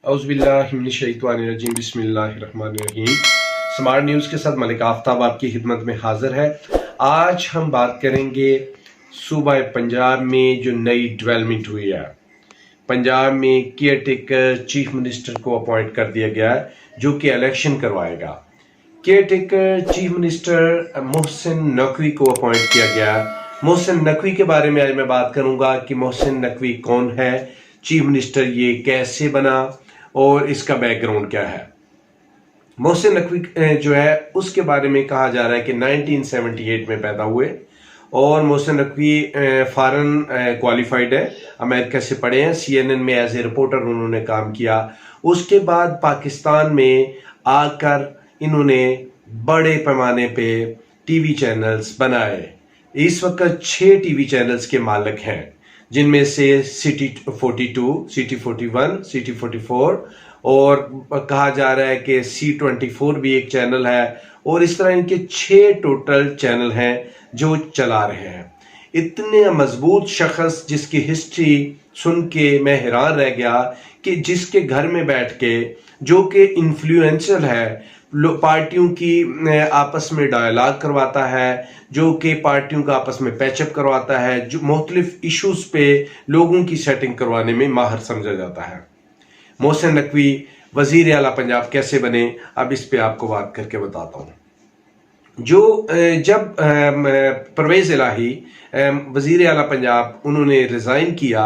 औज़ुबिल्लाहिमिनश्शैतानिर्रजीम बिस्मिल्लाहिर्रहमानिर्रहीम। Smart news के साथ मलिक आफ्ताब आपकी खिदमत में हाजिर है। आज हम बात करेंगे सूबा पंजाब में जो नई डेवलपमेंट हुई है। पंजाब में केयर टेकर चीफ मिनिस्टर को अपॉइंट कर दिया गया है जो कि इलेक्शन करवाएगा। Care taker chief minister Mohsin Naqvi को अपॉइंट किया गया। मोहसिन नकवी के बारे में आज मैं बात करूंगा कि मोहसिन नकवी कौन है, चीफ मिनिस्टर ये कैसे बना और इसका बैकग्राउंड क्या है। मोहसिन नकवी जो है उसके बारे में कहा जा रहा है कि 1978 में पैदा हुए और मोहसिन नकवी फॉरेन क्वालिफाइड है, अमेरिका से पढ़े हैं। CNN में एज ए रिपोर्टर उन्होंने काम किया। उसके बाद पाकिस्तान में आकर इन्होंने बड़े पैमाने पे टीवी चैनल्स बनाए। इस वक्त 6 टीवी चैनल्स के मालिक हैं, जिनमें से सिटी 42, सिटी 41, सिटी 44 और कहा जा रहा है कि C24 भी एक चैनल है। और इस तरह इनके 6 टोटल चैनल हैं जो चला रहे हैं। इतने मजबूत शख्स जिसकी हिस्ट्री सुन के मैं हैरान रह गया कि जिसके घर में बैठ के जो कि इन्फ्लुएंशियल है, पार्टियों की आपस में डायलॉग करवाता है, जो कि पार्टियों का आपस में पैचअप करवाता है, जो मुख्तलिफ इश्यूज पे लोगों की सेटिंग करवाने में माहिर समझा जाता है। मोहसिन नकवी वजीर आला पंजाब कैसे बने, अब इस पे आपको बात करके बताता हूँ। जब परवेज इलाही वजीर आला पंजाब उन्होंने रिजाइन किया,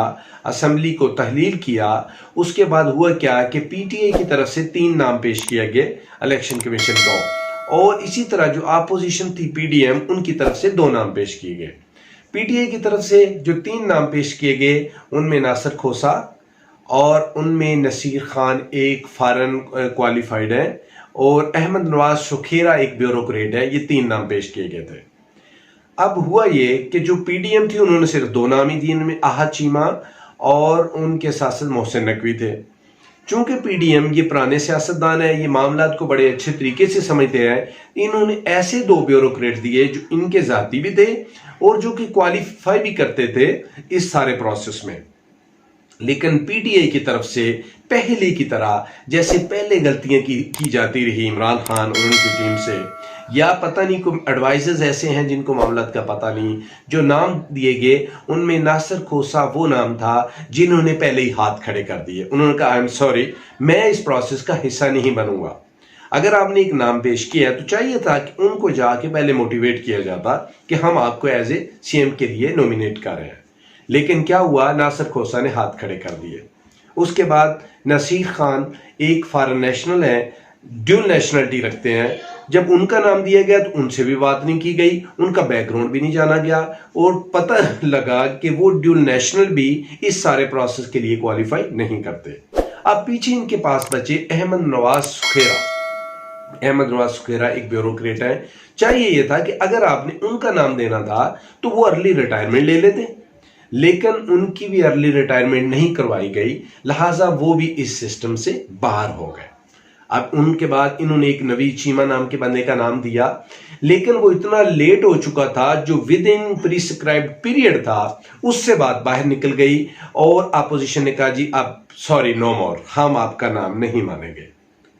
असम्बली को तहलील किया, उसके बाद हुआ क्या कि PTI की तरफ से 3 नाम पेश किया गए इलेक्शन कमीशन को, और इसी तरह जो अपोजिशन थी PDM उनकी तरफ से 2 नाम पेश किए गए। PTI की तरफ से जो 3 नाम पेश किए गए उनमें नासिर खोसा और उनमें नसीर खान एक फॉरेन क्वालिफाइड है और अहमद नवाज सुखेरा एक ब्यूरोक्रेट है। ये 3 नाम पेश किए गए थे। अब हुआ ये कि जो PDM थी उन्होंने सिर्फ 2 नाम ही दिए, इनमें आहा चीमा और उनके साथ मोहसिन नकवी थे। चूंकि PDM ये पुराने सियासतदान है, ये मामलात को बड़े अच्छे तरीके से समझते हैं, इन्होंने ऐसे 2 ब्यूरोक्रेट दिए जो इनके जाती भी थे और जो कि क्वालिफाई भी करते थे इस सारे प्रोसेस में। लेकिन PTI की तरफ से पहले की तरह जैसे पहले गलतियां की जाती रही इमरान खान और उनकी टीम से, या पता नहीं को एडवाइजर्स ऐसे हैं जिनको मामलात का पता नहीं, जो नाम दिए गए उनमें नासिर खोसा वो नाम था जिन्होंने पहले ही हाथ खड़े कर दिए। उन्होंने कहा आई एम सॉरी, मैं इस प्रोसेस का हिस्सा नहीं बनूंगा। अगर आपने एक नाम पेश किया तो चाहिए था कि उनको जाके पहले मोटिवेट किया जाता कि हम आपको एज ए CM के लिए नॉमिनेट कर रहे हैं। लेकिन क्या हुआ, नासिर खोसा ने हाथ खड़े कर दिए। उसके बाद नसीर खान एक फॉरेन नेशनल है, ड्यूल नेशनलिटी रखते हैं। जब उनका नाम दिया गया तो उनसे भी बात नहीं की गई, उनका बैकग्राउंड भी नहीं जाना गया और पता लगा कि वो ड्यूल नेशनल भी इस सारे प्रोसेस के लिए क्वालिफाई नहीं करते। अब पीछे इनके पास बचे अहमद नवाज सुखेरा। अहमद नवाज सुखेरा एक ब्यूरोक्रेट है। चाहिए यह था कि अगर आपने उनका नाम देना था तो वो अर्ली रिटायरमेंट ले लेते, लेकिन उनकी भी अर्ली रिटायरमेंट नहीं करवाई गई, लिहाजा वो भी इस सिस्टम से बाहर हो गए। अब उनके बाद इन्होंने एक नवीद चीमा नाम के बंदे का नाम दिया, लेकिन वो इतना लेट हो चुका था, जो विद इन प्रिस्क्राइब्ड पीरियड था उससे बात बाहर निकल गई और अपोजिशन ने कहा जी अब सॉरी नो मोर, हम आपका नाम नहीं मानेंगे।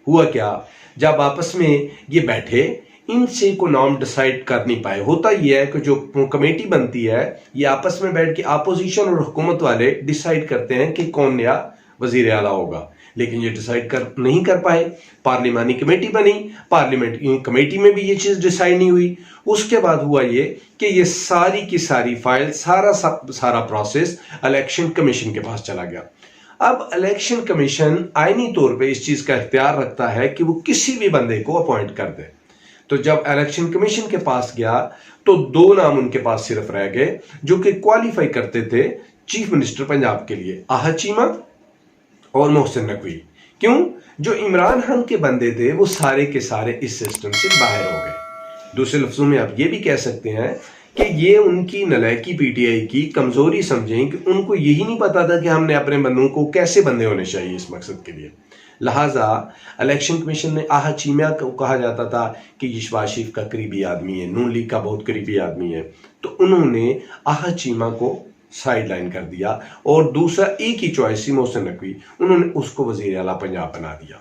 हुआ क्या, जब आपस में ये बैठे इनसे को नाम डिसाइड कर नहीं पाए। होता यह है कि जो कमेटी बनती है ये आपस में बैठ के अपोजिशन और हुकूमत वाले डिसाइड करते हैं कि कौन नया वजीर आला होगा, लेकिन ये डिसाइड नहीं कर पाए। पार्लिमानी कमेटी बनी, पार्लियामेंट कमेटी में भी ये चीज डिसाइड नहीं हुई। उसके बाद हुआ ये कि ये सारी की सारी फाइल, सारा प्रोसेस इलेक्शन कमीशन के पास चला गया। अब इलेक्शन कमीशन आईनी तौर पे इस चीज का इख्तियार रखता है कि वो किसी भी बंदे को अपॉइंट कर दे। तो जब इलेक्शन कमीशन के पास गया तो 2 नाम उनके पास सिर्फ रह गए जो कि क्वालिफाई करते थे चीफ मिनिस्टर पंजाब के लिए, आहा चीमा और मोहसिन नकवी। क्यों, जो इमरान खान के बंदे थे वो सारे के सारे इस सिस्टम से बाहर हो गए। दूसरे लफ्जों में आप ये भी कह सकते हैं कि ये उनकी नलायकी PTI की कमजोरी समझें कि उनको यही नहीं पता था कि हमने अपने बंदों को कैसे बंदे होने चाहिए इस मकसद के लिए। लिहाजा इलेक्शन कमीशन ने आहा चीमा को कहा जाता था कि ये शहबाज शरीफ का करीबी आदमी है, नून लीग का बहुत करीबी आदमी है, तो उन्होंने आहा चीमा को साइड लाइन कर दिया और दूसरा एक ही चॉइस थी मोहसिन नकवी, उन्होंने उसको वजीर आला पंजाब बना दिया।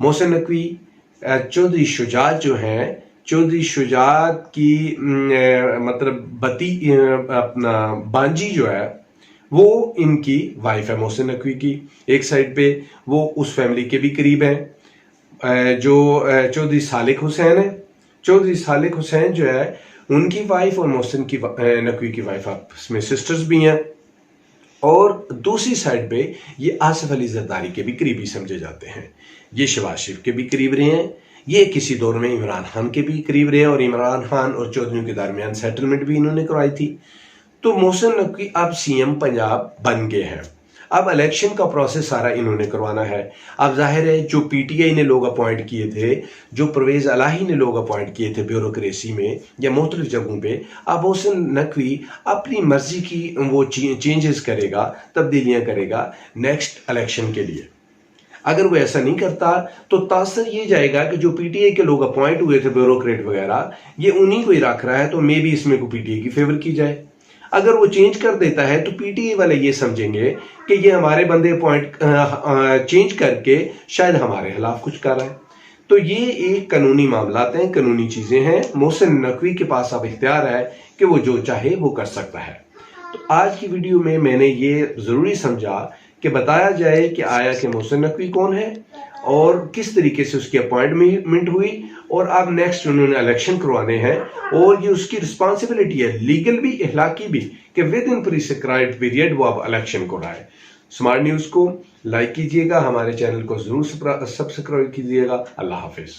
मोहसिन नकवी चौधरी शुजात जो हैं, चौधरी शुजात की मतलब अपना बांजी जो है वो इनकी वाइफ है मोहसिन नकवी की। एक साइड पे वो उस फैमिली के भी करीब हैं जो चौधरी सालिक हुसैन है। चौधरी सालिक हुसैन जो है उनकी वाइफ और मोहसिन की नकवी की वाइफ आपस में सिस्टर्स भी हैं। और दूसरी साइड पे ये आसिफ अली जरदारी के भी करीबी समझे जाते हैं। ये शहबाज शरीफ के भी करीब रहे हैं, ये किसी दौर में इमरान खान के भी करीब रहे हैं और इमरान खान और चौधरी के दरमियान सेटलमेंट भी इन्होंने करवाई थी। तो मोहसिन नकवी अब सीएम पंजाब बन गए हैं। अब इलेक्शन का प्रोसेस सारा इन्होंने करवाना है। अब जाहिर है जो पीटीआई ने लोग अपॉइंट किए थे, जो परवेज अलाही ने लोग अपॉइंट किए थे ब्यूरोक्रेसी में या मुख्तलिफ जगहों पे, अब मोहसिन नकवी अपनी मर्जी की वो चेंजेस करेगा, तब्दीलियां करेगा नेक्स्ट इलेक्शन के लिए। अगर वो ऐसा नहीं करता तो तासर ये जाएगा कि जो पीटीआई के लोग अपॉइंट हुए थे ब्यूरोक्रेट वगैरह, ये उन्हीं को ही रख रहा है, तो मे भी इसमें को पीटीआई की फेवर की जाए। अगर वो चेंज कर देता है तो पीटीआई वाले ये समझेंगे कि ये हमारे बंदे पॉइंट चेंज करके शायद हमारे खिलाफ कुछ कर रहा है। तो ये एक कानूनी मामलात हैं, कानूनी चीजें हैं। मोहसिन नकवी के पास अब इख्तियार है कि वो जो चाहे वो कर सकता है। तो आज की वीडियो में मैंने ये जरूरी समझा कि बताया जाए कि आया कि मोहसिन नकवी कौन है और किस तरीके से उसकी अपॉइंटमेंट हुई और अब नेक्स्ट उन्होंने इलेक्शन करवाने हैं और ये उसकी रिस्पांसिबिलिटी है, लीगल भी इखलाकी भी, कि विद इन प्रिस्क्राइब्ड पीरियड वो अब इलेक्शन कराए। स्मार्ट न्यूज़ को लाइक कीजिएगा, हमारे चैनल को जरूर सब्सक्राइब कीजिएगा। अल्लाह हाफिज।